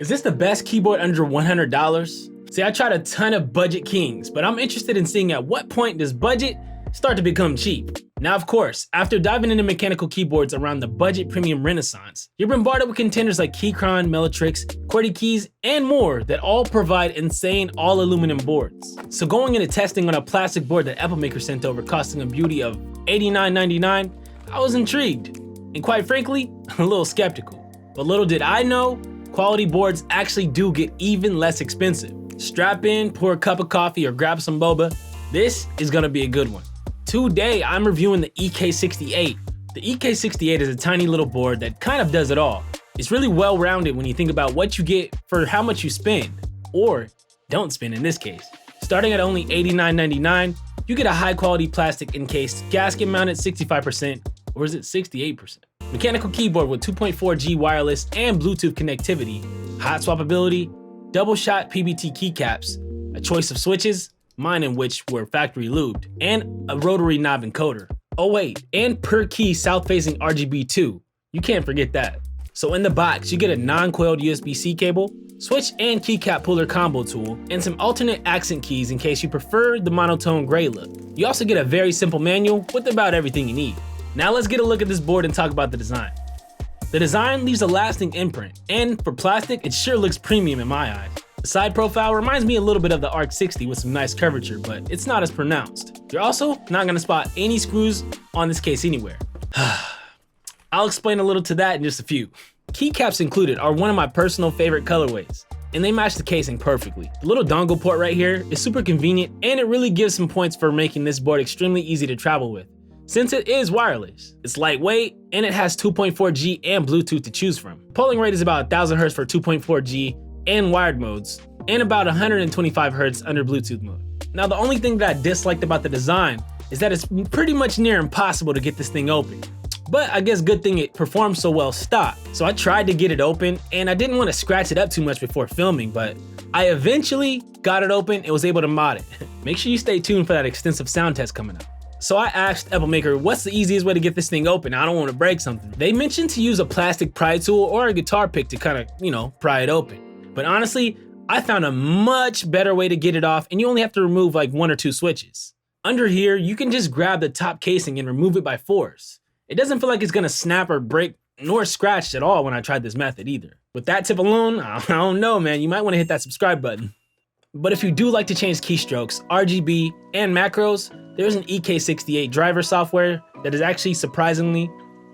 Is this the best keyboard under $100? See, I tried a ton of budget kings, but I'm interested in seeing at what point does budget start to become cheap. Now, of course, after diving into mechanical keyboards around the budget premium renaissance, you're bombarded with contenders like Keychron, Mellotrix, QWERTY keys, and more that all provide insane all-aluminum boards. So going into testing on a plastic board that Epomaker sent over costing a beauty of $89.99, I was intrigued, and quite frankly, a little skeptical. But little did I know, quality boards actually do get even less expensive. Strap in, pour a cup of coffee, or grab some boba. This is gonna be a good one. Today, I'm reviewing the EK68. The EK68 is a tiny little board that kind of does it all. It's really well-rounded when you think about what you get for how much you spend, or don't spend in this case. Starting at only $89.99, you get a high-quality plastic encased gasket mounted 65%, or is it 68%? Mechanical keyboard with 2.4G wireless and Bluetooth connectivity, hot swappability, double-shot PBT keycaps, a choice of switches, mine in which were factory lubed, and a rotary knob encoder. Oh wait, and per key south-facing RGB too. You can't forget that. So in the box, you get a non-coiled USB-C cable, switch and keycap puller combo tool, and some alternate accent keys in case you prefer the monotone gray look. You also get a very simple manual with about everything you need. Now let's get a look at this board and talk about the design. The design leaves a lasting imprint, and for plastic, it sure looks premium in my eyes. The side profile reminds me a little bit of the ARC 60 with some nice curvature, but it's not as pronounced. You're also not gonna spot any screws on this case anywhere. I'll explain a little to that in just a few. Keycaps included are one of my personal favorite colorways, and they match the casing perfectly. The little dongle port right here is super convenient, and it really gives some points for making this board extremely easy to travel with, since it is wireless. It's lightweight, and it has 2.4G and Bluetooth to choose from. Polling rate is about 1000 Hz for 2.4G and wired modes, and about 125 Hz under Bluetooth mode. Now, the only thing that I disliked about the design is that it's pretty much near impossible to get this thing open. But I guess good thing it performs so well stock. So I tried to get it open, and I didn't want to scratch it up too much before filming, but I eventually got it open and was able to mod it. Make sure you stay tuned for that extensive sound test coming up. So I asked Epomaker, what's the easiest way to get this thing open? I don't want to break something. They mentioned to use a plastic pry tool or a guitar pick to kind of, pry it open. But honestly, I found a much better way to get it off, and you only have to remove like 1 or 2 switches. Under here, you can just grab the top casing and remove it by force. It doesn't feel like it's gonna snap or break, nor scratch at all when I tried this method either. With that tip alone, I don't know, man, you might wanna hit that subscribe button. But if you do like to change keystrokes, RGB, and macros, there's an EK68 driver software that is actually surprisingly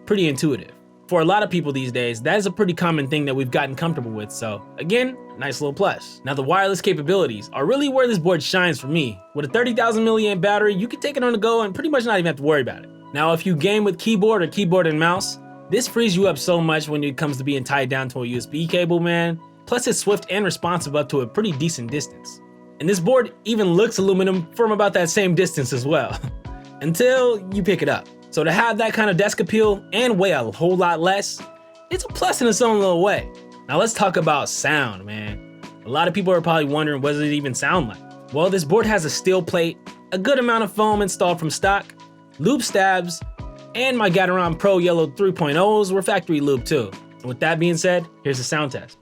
pretty intuitive. For a lot of people these days, that is a pretty common thing that we've gotten comfortable with, so again, nice little plus. Now the wireless capabilities are really where this board shines for me. With a 30,000 milliamp battery, you can take it on the go and pretty much not even have to worry about it. Now if you game with keyboard or keyboard and mouse, this frees you up so much when it comes to being tied down to a USB cable, man. Plus it's swift and responsive up to a pretty decent distance. And this board even looks aluminum from about that same distance as well, until you pick it up. So to have that kind of desk appeal and weigh a whole lot less, it's a plus in its own little way. Now let's talk about sound, man. A lot of people are probably wondering, what does it even sound like? Well, this board has a steel plate, a good amount of foam installed from stock, lube stabs, and my Gateron Pro Yellow 3.0s were factory lube too. And with that being said, here's the sound test.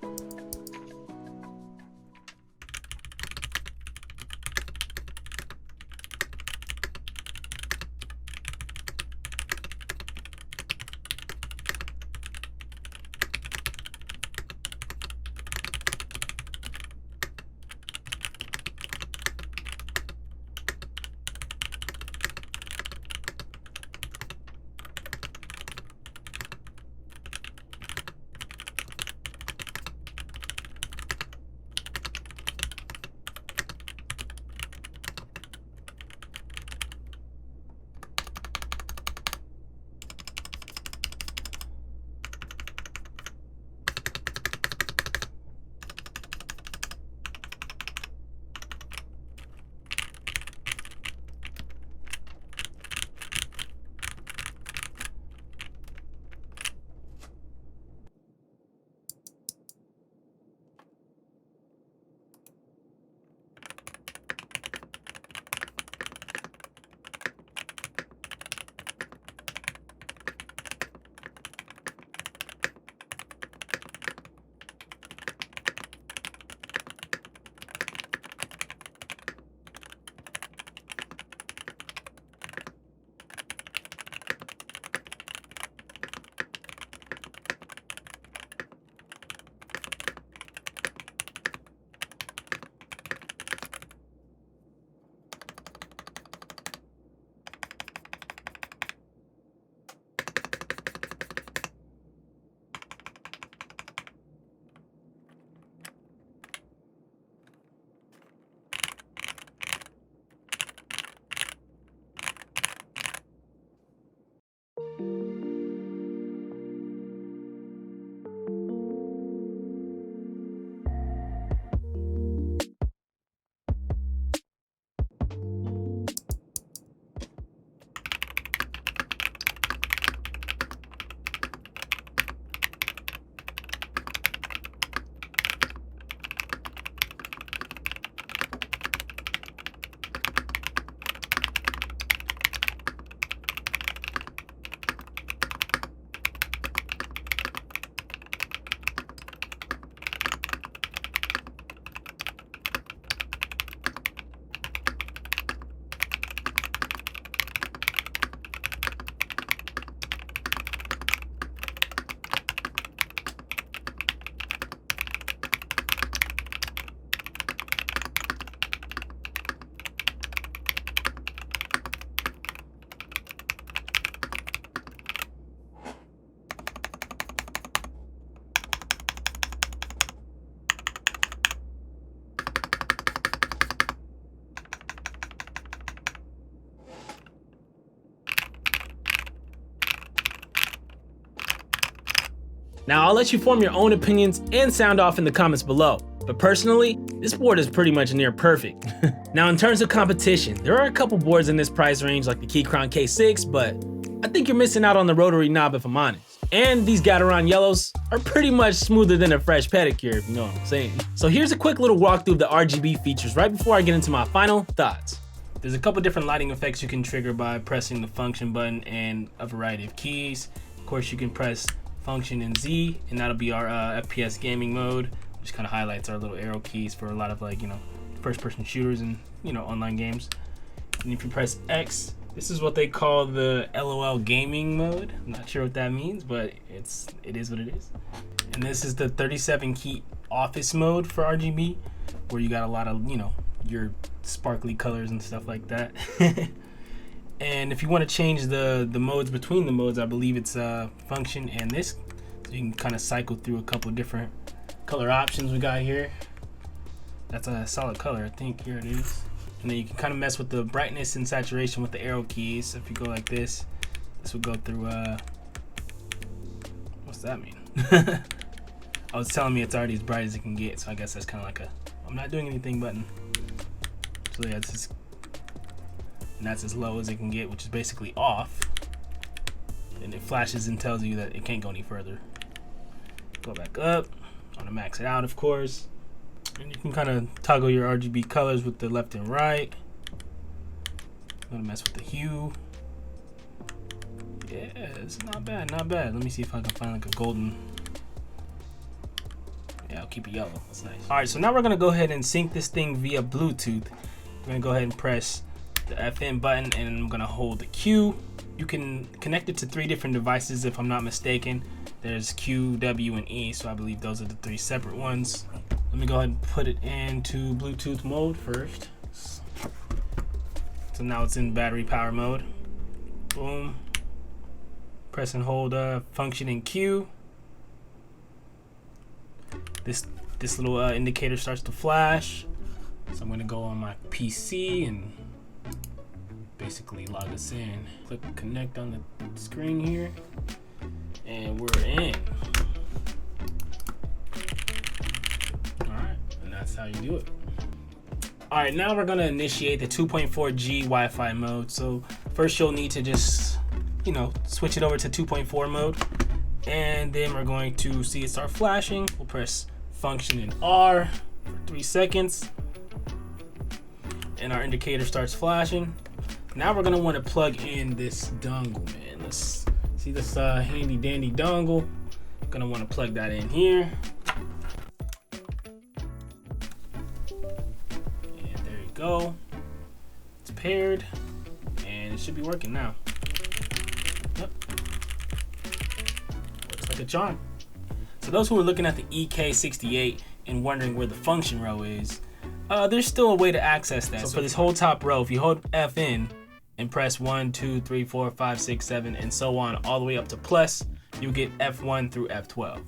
Now I'll let you form your own opinions and sound off in the comments below, but personally, this board is pretty much near perfect. Now in terms of competition, there are a couple boards in this price range like the Keychron K6, but I think you're missing out on the rotary knob if I'm honest. And these Gateron yellows are pretty much smoother than a fresh pedicure, if you know what I'm saying. So here's a quick little walkthrough of the RGB features right before I get into my final thoughts. There's a couple different lighting effects you can trigger by pressing the function button and a variety of keys. Of course, you can press function and Z, and that'll be our FPS gaming mode, which kind of highlights our little arrow keys for a lot of first-person shooters and online games. And if you press X, this is what they call the LOL gaming mode. I'm not sure what that means, but it is what it is. And this is the 37 key office mode for RGB, where you got a lot of your sparkly colors and stuff like that. And if you want to change the modes between the modes, I believe it's function and this, so you can kind of cycle through a couple different color options we got here. That's a solid color, I think. Here it is. And then you can kind of mess with the brightness and saturation with the arrow keys. So if you go like this would go through what's that mean? I was telling me it's already as bright as it can get, so I guess that's kind of like a I'm not doing anything button. So yeah, that's as low as it can get, which is basically off. And it flashes and tells you that it can't go any further. Go back up. I want to max it out, of course. And you can kind of toggle your RGB colors with the left and right. I'm gonna mess with the hue. Yeah, it's not bad, not bad. Let me see if I can find like a golden. Yeah, I'll keep it yellow. That's nice. All right, so now we're gonna go ahead and sync this thing via Bluetooth. We're gonna go ahead and press the FN button, and I'm gonna hold the Q. You can connect it to 3 different devices if I'm not mistaken. There's Q, W, and E, so I believe those are the 3 separate ones. Let me go ahead and put it into Bluetooth mode first. So now it's in battery power mode. Boom. Press and hold function and Q. This little indicator starts to flash. So I'm gonna go on my PC and basically log us in. Click connect on the screen here, and we're in. That's how you do it. All right, now we're gonna initiate the 2.4G Wi-Fi mode. So first you'll need to just, switch it over to 2.4 mode. And then we're going to see it start flashing. We'll press function and R for 3 seconds. And our indicator starts flashing. Now we're gonna wanna plug in this dongle, man. Let's see this handy dandy dongle. Gonna wanna plug that in here. Go. It's paired and it should be working now. Yep. Looks like a charm. So those who are looking at the EK68 and wondering where the function row is, there's still a way to access that. So for this whole top row, if you hold FN and press 1, 2, 3, 4, 5, 6, 7, and so on all the way up to plus, you get F1 through F12.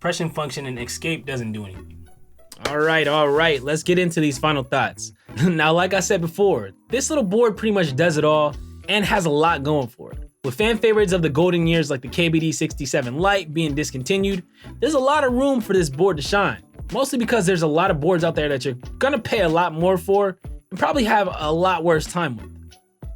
Pressing function and escape doesn't do anything. All right, let's get into these final thoughts. Now, like I said before, this little board pretty much does it all and has a lot going for it. With fan favorites of the golden years like the KBD67 Lite being discontinued, there's a lot of room for this board to shine. Mostly because there's a lot of boards out there that you're gonna pay a lot more for and probably have a lot worse time with.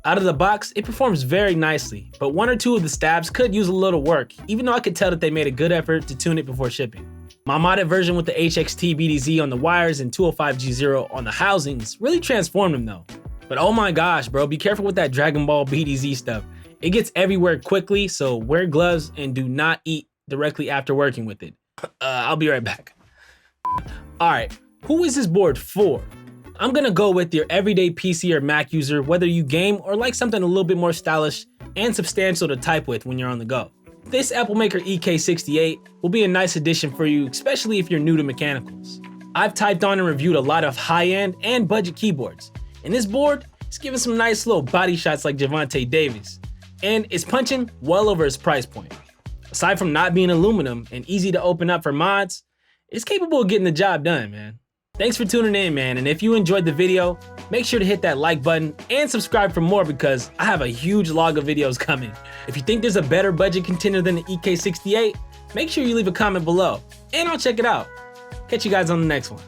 Out of the box, it performs very nicely, but 1 or 2 of the stabs could use a little work, even though I could tell that they made a good effort to tune it before shipping. My modded version with the HXT BDZ on the wires and 205G0 on the housings really transformed them though. But oh my gosh, bro, be careful with that Dragon Ball BDZ stuff. It gets everywhere quickly, so wear gloves and do not eat directly after working with it. I'll be right back. All right, who is this board for? I'm gonna go with your everyday PC or Mac user, whether you game or like something a little bit more stylish and substantial to type with when you're on the go. This Epomaker EK68 will be a nice addition for you, especially if you're new to mechanicals. I've typed on and reviewed a lot of high-end and budget keyboards, and this board is giving some nice little body shots like Javante Davis, and it's punching well over its price point. Aside from not being aluminum and easy to open up for mods, it's capable of getting the job done, man. Thanks for tuning in, man, and if you enjoyed the video, make sure to hit that like button and subscribe for more because I have a huge log of videos coming. If you think there's a better budget contender than the EK68, make sure you leave a comment below and I'll check it out. Catch you guys on the next one.